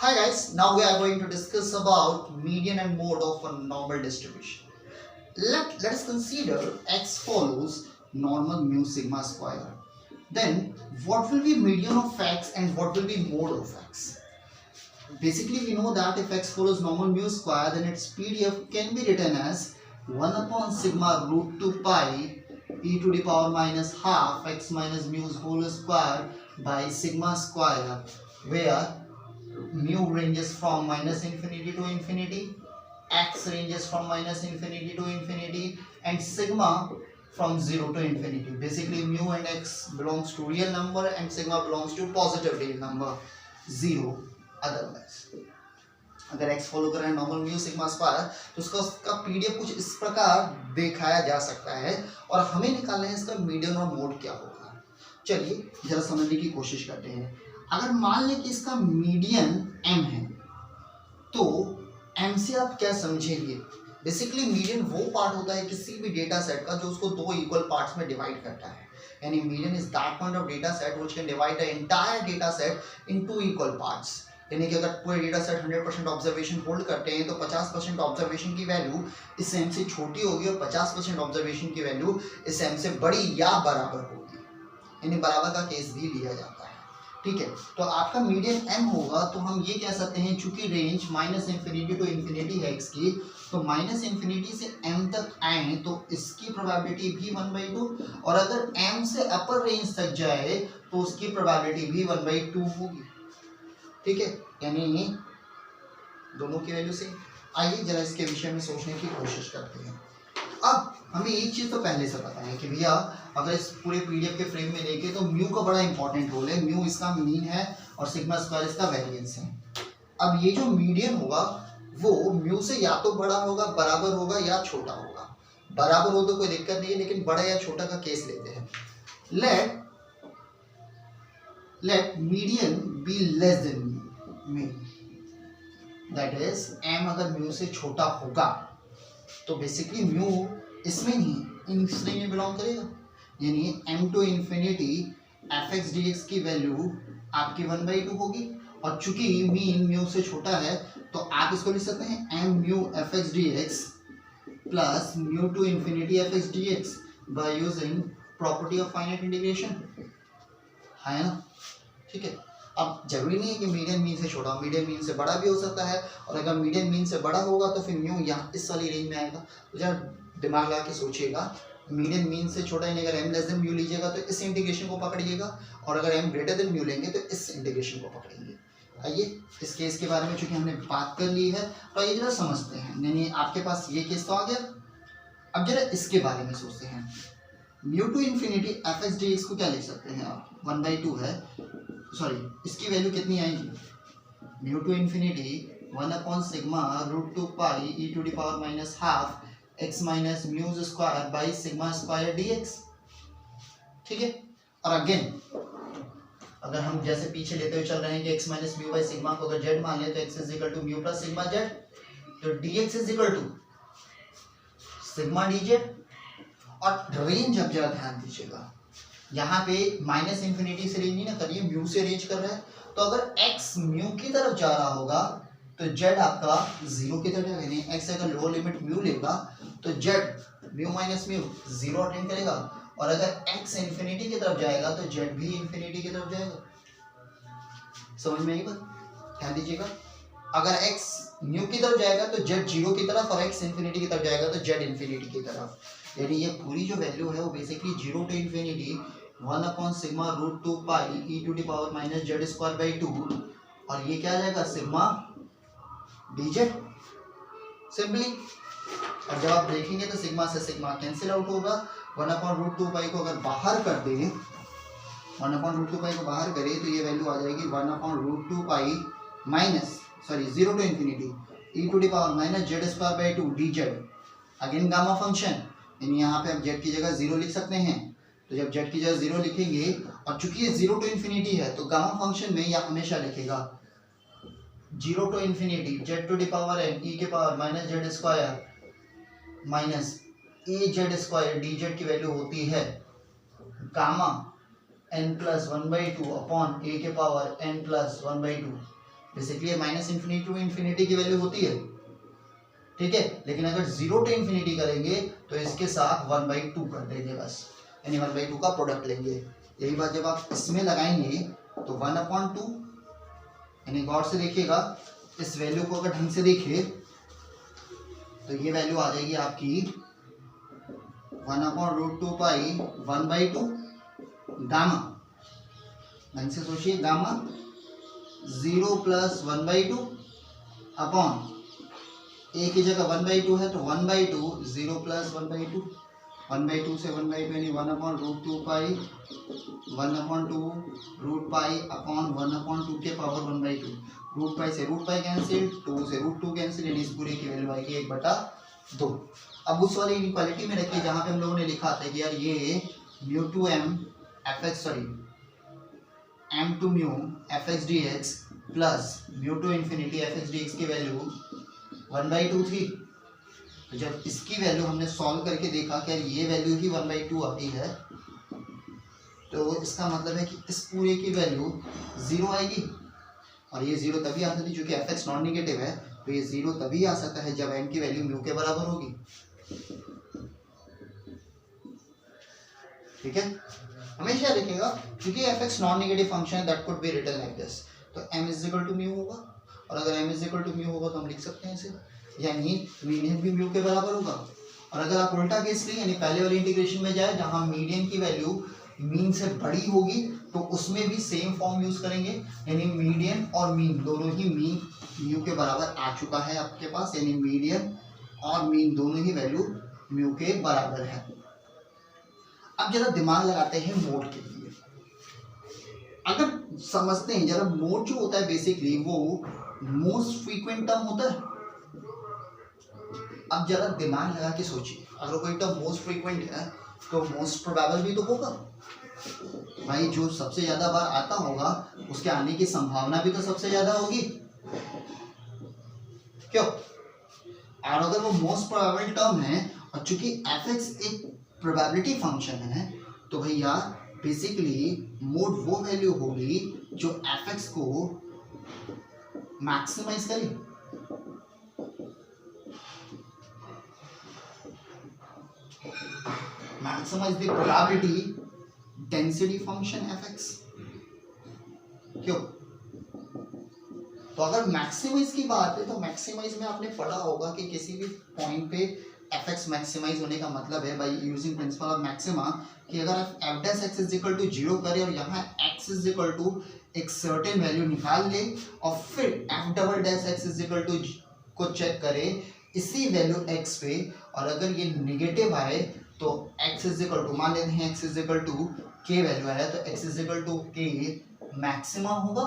Hi guys, now we are going to discuss about median and mode of a normal distribution. Let us consider x follows normal mu sigma square. Then what will be median of x and what will be mode of x? Basically we know that if x follows normal mu square, then its PDF can be written as 1 upon sigma root 2 pi e to the power minus half x minus mu whole square by sigma square, where mu ranges from minus infinity to infinity, x ranges from minus infinity to infinity, and sigma from 0 to infinity. Basically mu and x belongs to real number and sigma belongs to positive real number, 0 otherwise. अगर x follow कर रहे हैं normal mu sigma square तो उसका PDF कुछ इस प्रकार दिखाया जा सकता है और हमें निकालना है इसका मीडियन और मोड क्या होगा। चलिए जरा समझने की कोशिश करते हैं। अगर मान लें कि इसका मीडियन m है तो m से आप क्या समझेंगे? बेसिकली मीडियन वो पार्ट होता है किसी भी डेटा सेट का जो उसको दो इक्वल पार्ट्स में डिवाइड करता है। यानी median is that point of data set which can divide the entire data set into equal parts. यानी कि अगर पूरे डेटा सेट 100% ऑब्जर्वेशन होल्ड करते हैं तो 50% ऑब्जर्वेशन की वैल्यू इस m से छोटी होगी और 50% ऑब्जर्वेशन की वैल्यू इस m से बड़ी या बराबर होगी। यानी बराबर का केस भी लिया जाता है। ठीक है, तो आपका मीडियन m होगा तो हम ये कह सकते हैं चूंकि range minus infinity to infinity है x की, तो माइनस इन्फिनिटी से m तक आए तो इसकी प्रोबेबिलिटी भी 1/2 और अगर m से अपर रेंज तक जाए तो उसकी प्रोबेबिलिटी भी 1/2 होगी। ठीक है, यानी दोनों की वैल्यू से। आइए जरा इसके विषय में सोचने की कोशिश करते हैं। अब हमें एक चीज तो पहले से पता है कि भैया अगर इस पूरे पीडीएफ के फ्रेम में देखें तो म्यू का बड़ा इंपॉर्टेंट रोल है। म्यू इसका मीन है और सिग्मा स्क्वायर इसका वेरिएंस है। अब ये जो मीडियन होगा वो म्यू से या तो बड़ा होगा, बराबर होगा या छोटा होगा। बराबर हो तो कोई दिक्कत नहीं है, लेकिन बड़ा या छोटा का केस लेते हैं। Let median be less than mu, that is m अगर म्यू से छोटा होगा तो बेसिकली म्यू इसमें नहीं इन श्रेणी में बिलोंग करेगा। यानी m to infinity F x D x की वैल्यू आपकी 1/2 होगी और चूंकि मीन म्यू से छोटा है तो आप इसको लिख सकते हैं m mu f x D x plus mu to infinity F x D x by using property of finite integration, है ना। ठीक है, अब जरूरी नहीं है कि मीडियन मीन से छोटा, मीडियन मीन से बड़ा भी हो सकता है और अगर मीडियन मीन से बड़ा होगा तो फिर म्यू यहाँ इस वाली रेंज में आएगा। तो जरा दिमाग लगा के सोचिएगा, मीडियन मीन से छोटा यानी अगर m लेस देन म्यू लीजिएगा तो इस इंटीग्रेशन को पकड़िएगा और अगर m ग्रेटर देन म्यू लेंगे तो इस इंटीग्रेशन को पकड़ेंगे। आइए इस केस के बारे में चूंकि हमने बात कर ली है तो आइए जरा समझते हैं। यानी आपके पास ये केस तो आ गया। अब जरा इसके बारे में सोचते हैं। Mu to infinity F x D x को क्या लिख सकते हैं आप? 1/2 है, सॉरी इसकी वैल्यू कितनी आएगी? Mu to infinity 1 upon sigma root 2 pi e to the power minus half x minus mu square by sigma square dx। ठीक है, और अगेन अगर हम जैसे पीछे लेते हुए चल रहे हैं कि x minus mu by sigma को अगर z मान लें तो x is equal to mu plus sigma z, तो dx is equal to sigma dz। और रेंज अब जरा ध्यान दीजिएगा, यहाँ पे माइनस इन्फिनिटी से रेंज नहीं ना करिए, म्यू से रेंज कर रहा है। तो अगर x म्यू की तरफ जा रहा होगा तो z आपका 0 की तरफ जाएगा। यानी x अगर लोअर लिमिट म्यू लेगा तो z mu minus mu 0 attend करेगा और अगर x इन्फिनिटी की तरफ जाएगा तो z भी इन्फिनिटी की तरफ जाएगा। समझ में आई बात? ध्यान दीजिएगा, अगर x म्यू की तरफ जाएगा तो z 0 की तरफ और x इन्फिनिटी की तरफ जाएगा तो z इन्फिनिटी की तरफ। यानी ये पूरी जो वैल्यू है वो basically 0 to infinity 1 upon sigma root 2 pi e to the power minus z square by 2 और ये क्या आ जाएगा? Sigma dz simply. और जब आप देखेंगे तो सिग्मा से सिग्मा कैंसिल आउट होगा। 1 अपॉन रूट 2 पाई को अगर बाहर कर दें, 1 अपॉन रूट 2 पाई को बाहर करें तो ये वैल्यू आ जाएगी 1 upon root 2 pi minus 0 to infinity e to the power minus z square by 2 dz। Again gamma function, यानी यहाँ पे आप z की जगह 0 लिख सकते हैं। तो जब z की जगह 0 लिखेंगे और चूंकि ये 0 टू इन्फिनिटी है तो गामा फंक्शन में यह हमेशा लिखेगा 0 to infinity z to the power n e के power minus z square minus a z square dz की वैल्यू होती है gamma n plus 1/2 upon a के power n plus 1/2। Basically minus infinity to infinity की value होती है, ठीक है। लेकिन अगर 0 टू इन्फिनिटी करेंगे तो इसके साथ 1/2 कर देंगे बस, यानी 1/2 का प्रोडक्ट लेंगे। यही बात जब आप इसमें लगाएंगे तो 1/2, यानी गौर से देखिएगा, इस वैल्यू को अगर ढंग से देखिए तो ये वैल्यू आ जाएगी आपकी 1/√2 पाई 1/2 गामा। ढंग से सोचिए, गामा 0 प्लस 1/2 अपॉन ए की जगह 1/2 है तो 1/2, 0 प्लस 1/2, 1/2 से 1/2 यानी 1/√2 पाई 1/2 पाई अपॉन 1/2 के पावर 1/2। रूट पाई से रूट पाई कैंसिल, 2 से √2 कैंसिल, यानी इस पूरे की वैल्यू आएगी 1/2। अब उस वाली इनइक्वालिटी में रखिए जहाँ पे हम लोगों ने लिखा था कि यार ये mu to m f x m to mu f x D x plus mu to infinity F x D x की वैल्यू 1/2 थी। तो जब इसकी वैल्यू हमने सॉल्व करके देखा कि ये वैल्यू ही 1/2 आती है, तो इसका मतलब है कि इस पूरे की वैल्यू 0 आएगी। और ये 0 तभी आ सकती है क्योंकि एफ एक्स नॉन निगेटिव है, तो ये 0 तभी आ सकता है जब एम की वैल्यू म्यू के बराबर होगी, ठीक है। हमेशा देखिएगा क्योंकि f x non negative function है, that could be written like this, तो m is equal to mu होगा। और अगर m is equal to mu होगा तो हम लिख सकते हैं इसे, यानी मीडियन भी म्यू के बराबर होगा। और अगर आप उल्टा केस लें, यानी पहले वाली इंटीग्रेशन में जाए जहां मीडियन की वैल्यू मीन से बड़ी होगी, तो उसमें भी सेम फॉर्म यूज करेंगे, यानी मीडियन और मीन दोनों ही मीन म्यू के बराबर आ चुका है आपके पास, यानी मीडियन और मीन दोनों ही वैल्यू म्यू के बराबर है। अब जरा दिमाग लगाते हैं मोड के लिए। अगर समझते हैं जरा, मोड जो होता है बेसिकली वो मोस्ट फ्रीक्वेंट टर्म होता है। अब जरा दिमाग लगा के सोचिए, अगर कोई टर्म मोस्ट फ्रीक्वेंट है तो मोस्ट प्रोबेबल भी तो होगा भाई, जो सबसे ज्यादा बार आता होगा उसके आने की संभावना भी तो सबसे ज्यादा होगी, क्यों। और अगर वो मोस्ट प्रोबेबल टर्म है और चूंकि एफ एक्स एक प्रोबेबिलिटी फंक्शन है, तो भैया बेसिकली मोड वो वैल्यू होगी जो एफ एक्स को मैक्सिमाइज करे। Maximise the probability density function f x, क्यों। तो अगर मैक्सिमाइज की बात है तो मैक्सिमाइज में आपने पढ़ा होगा कि किसी भी पॉइंट पे एफ एक्स मैक्सिमाइज होने का मतलब है by using principle of maxima कि अगर आप f dash x is equal to 0 करें और यहाँ एक्स इज इक्वल टू एक सर्टेन वैल्यू निकाल ले और फिर f double dash x is equal to को चेक करें इसी वैल्यू एक्स पे, और अगर ये निगेटिव आए तो एक्स इज इक्वल टू, मान लेते हैं एक्स इज इक्वल टू के वैल्यू आया तो एक्स इज इक्वल टू के मैक्सिमा होगा,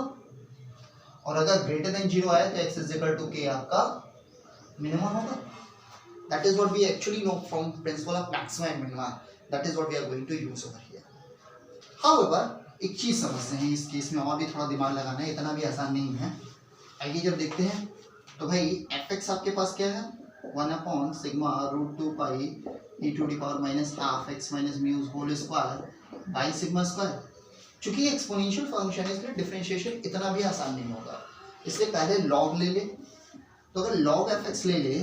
और अगर ग्रेटर देन 0 आया तो एक्स इज इक्वल टू के आपका मिनिमम होगा। That is what we actually know from principle of maxima and minima. That is what we are going to use over here. However, एक चीज समझते हैं इस केस में, और भी थोड़ा दिमाग लगाना है, इतना भी आसान नहीं है। आइए जब देखते हैं तो भाई एफ एक्स आपके पास क्या है, 1/σ√2 pi e⁻⁻½ x minus mu whole square by sigma square. चूंकि एक्सपोनेंशियल फंक्शन है इसलिए डिफरेंशिएशन इतना भी आसान नहीं होगा, इसलिए पहले लॉग ले ले। तो अगर लॉग एफ एक्स ले ले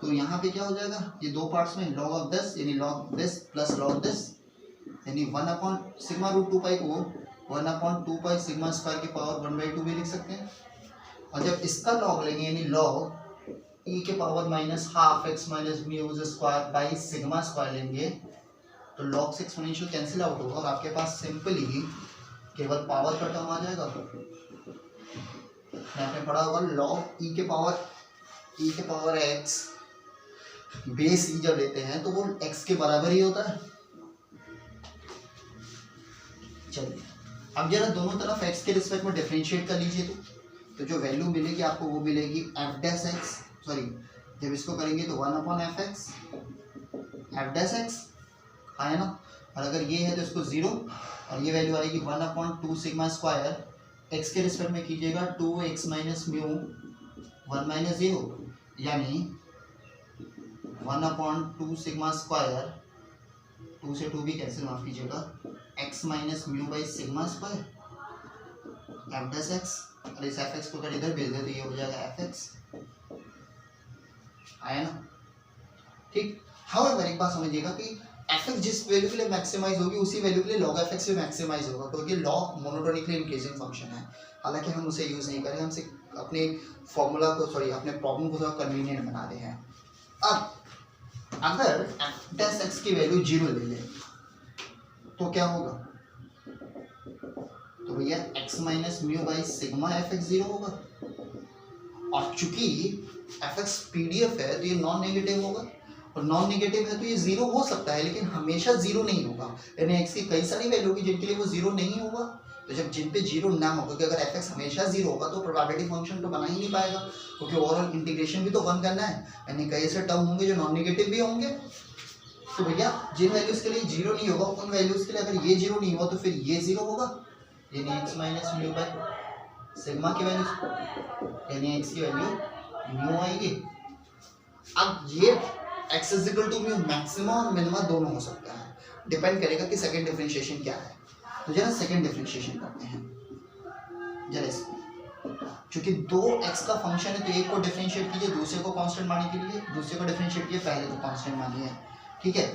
तो यहाँ पे क्या हो जाएगा, ये दो पार्ट्स में लॉग ऑफ दिस यानी log this plus log this, यानी 1/σ√2 पाई को 1/2 पाई सिग्मा स्क्वायर की पावर 1/2 भी लिख सकते हैं। और जब इसका लॉग लेंगे यानी log e⁻⁻½ x minus mu square by sigma square लेंगे तो लॉग से एक्सपोनेंशियल कैंसिल आउट होगा और आपके पास सिंपली केवल पावर का टर्म आ जाएगा। आपने पढ़ा होगा लॉग e के पावर x बेस ई जब लेते हैं तो वो x के बराबर ही होता है। चलिए अब जरा दोनों तरफ x के रिस्पेक्ट में डिफरेंशिएट कर लीजिए तो जो वैल्यू मिलेगी आपको वो मिलेगी एफ डैश एक्स, सॉरी जब इसको करेंगे तो 1/f(x) एफ डैश एक्स आया ना, और अगर ये है तो इसको 0 और ये वैल्यू आएगी 1/2 सिग्मा स्क्वायर x के रिस्पेक्ट में कीजिएगा 2x माइनस म्यू 1 - 0 यानी 1/2 सिग्मा स्क्वायर, 2 से 2 भी कैंसिल, माफ कीजिएगा, x minus mu by sigma square F dash x, और इस एफ एक्स को अगर इधर भेज दे तो ये हो जाएगा एफ एक्स, आया ना, ठीक। हाउएवर एक बात समझिएगा कि एफ एक्स जिस वैल्यू के लिए मैक्सिमाइज होगी उसी वैल्यू के लिए लॉग एफ एक्स भी मैक्सिमाइज होगा, क्योंकि लॉग मोनोटोनिकली इंक्रीजिंग फंक्शन है। हालांकि हम उसे यूज नहीं करें, हमसे अपने फॉर्मूला को अपने प्रॉब्लम को थोड़ा कन्वीनियंट बना रहे हैं। अब अगर एफ डैश एक्स की वैल्यू 0 ले ले तो क्या होगा, तो भैया x minus mu by sigma F x 0 होगा, और चूंकि एफ एक्स पीडीएफ है तो ये नॉन नेगेटिव होगा, और नॉन नेगेटिव है तो ये 0 हो सकता है लेकिन हमेशा 0 नहीं होगा, यानी x की कई सारी वैल्यू होगी जिनके लिए वो 0 नहीं होगा। तो जब जिन पे 0 ना होगा, क्योंकि अगर एफ एक्स हमेशा 0 होगा तो प्रोबेबिलिटी फंक्शन तो बना ही नहीं पाएगा, क्योंकि ओवरऑल इंटीग्रेशन भी तो 1 करना है, यानी कई ऐसे टर्म होंगे जो नॉन नेगेटिव भी होंगे। तो भैया जिन वैल्यूज के लिए 0 नहीं होगा उन वैल्यूज के लिए अगर ये 0 नहीं हुआ तो फिर ये 0 होगा, यानी x minus mu by sigma की वैल्यू, यानी x की वैल्यू म्यू आएगी। अब ये x is equal to mu maximum और मिनिमम दोनों हो सकता है, डिपेंड करेगा कि सेकंड डिफरेंशिएशन क्या है। तो जरा सेकंड डिफरेंशिएशन करते हैं जरा इसको, क्योंकि 2x का फंक्शन है तो एक को डिफरेंशिएट कीजिए दूसरे को कांस्टेंट मानने के लिए, दूसरे को डिफरेंशिएट कीजिए पहले को कांस्टेंट मानिए, ठीक है।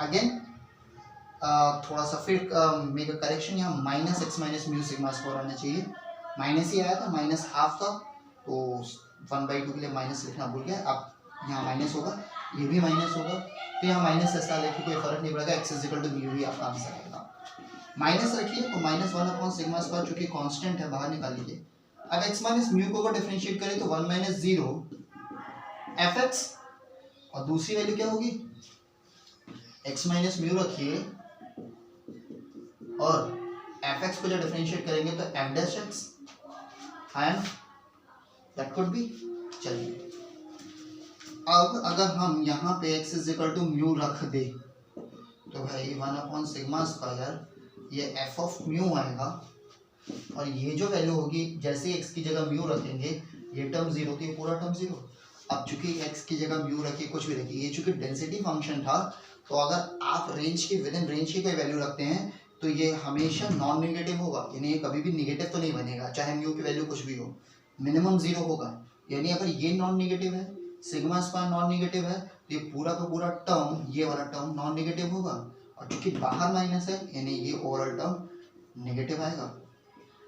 अगेन थोड़ा सा फिर मेक अ करेक्शन, यहाँ minus x minus mu sigma square आना चाहिए, माइनस ही आया था, माइनस हाफ था तो 1/2 के लिए माइनस लिखना भूल गया, अब यहाँ माइनस होगा, ये भी माइनस होगा, तो यहाँ माइनस ऐसा लिखिए कोई फर्क नहीं पड़ेगा, x is equal to mu ही आपका आंसर आएगा। माइनस रखिए तो माइनस 1 सिग्मा स्क्वायर चूंकि कांस्टेंट है बाहर निकाल लीजिए। अब x माइनस म्यू को अगर डिफरेंशिएट करें तो 1 माइनस 0 एफ एक्स, और दूसरी वैल्यू क्या होगी, x माइनस म्यू रखिए और एफ एक्स को जब डिफरेंशिएट करेंगे तो f dash x, and that could be. चलिए अब अगर हम यहाँ पे x is equal to mu रख दे तो भाई 1 सिग्मा स्क्वायर ये एफ ऑफ म्यू आएगा, और ये जो वैल्यू होगी जैसे x की जगह म्यू रखेंगे ये टर्म 0 थी, पूरा टर्म 0। अब चूंकि x की जगह म्यू रखिए कुछ भी रखिए, ये चूंकि डेंसिटी फंक्शन था तो अगर आप रेंज की विद इन रेंज की कोई वैल्यू रखते हैं तो ये हमेशा नॉन नेगेटिव होगा, यानी ये कभी भी नेगेटिव तो नहीं बनेगा, चाहे म्यू की वैल्यू कुछ भी हो, मिनिमम 0 होगा। यानी अगर ये नॉन नेगेटिव है, सिग्मा स्क्वायर नॉन नेगेटिव है, तो ये पूरा का पूरा टर्म, ये वाला टर्म नॉन नेगेटिव होगा, और चूंकि बाहर माइनस है यानी ये ओवरऑल टर्म नेगेटिव आएगा,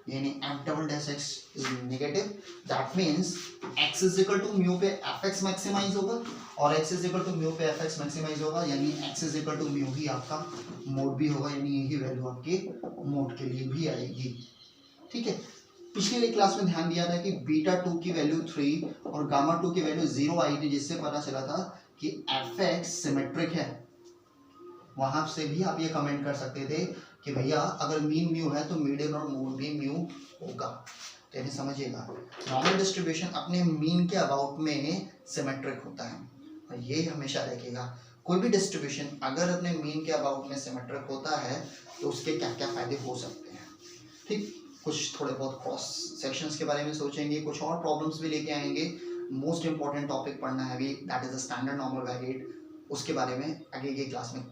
यानी f double dash x is negative. That means x is equal to mu पे एफ एक्स मैक्सिमाइज होगा, और x is equal to mu पे एफ एक्स मैक्सिमाइज होगा, यानी x is equal to mu ही आपका मोड भी होगा, यानी यही वैल्यू आपके मोड के लिए भी आएगी, ठीक है। पिछली वाली क्लास में ध्यान दिया था कि बीटा 2 की वैल्यू 3 और गामा 2 की वैल्यू 0 आई थी, जिससे पता चला था कि एफ एक्स सिमेट्रिक है। वहां से भी आप ये कमेंट कर सकते थे कि भैया अगर मीन म्यू है तो मीडियन और मोड भी म्यू होगा, तो यानी समझिएगा नॉर्मल डिस्ट्रीब्यूशन अपने मीन के अबाउट में सिमेट्रिक होता है, और ये हमेशा रखेगा। कोई भी डिस्ट्रीब्यूशन अगर अपने मीन के अबाउट में सिमेट्रिक होता है तो उसके क्या क्या फायदे हो सकते हैं, ठीक। कुछ थोड़े बहुत क्रॉस सेक्शंस के बारे में सोचेंगे, कुछ और प्रॉब्लम्स भी लेके आएंगे। मोस्ट इंपॉर्टेंट टॉपिक पढ़ना है अभी, that is the standard normal variate, उसके बारे में आगे की क्लास में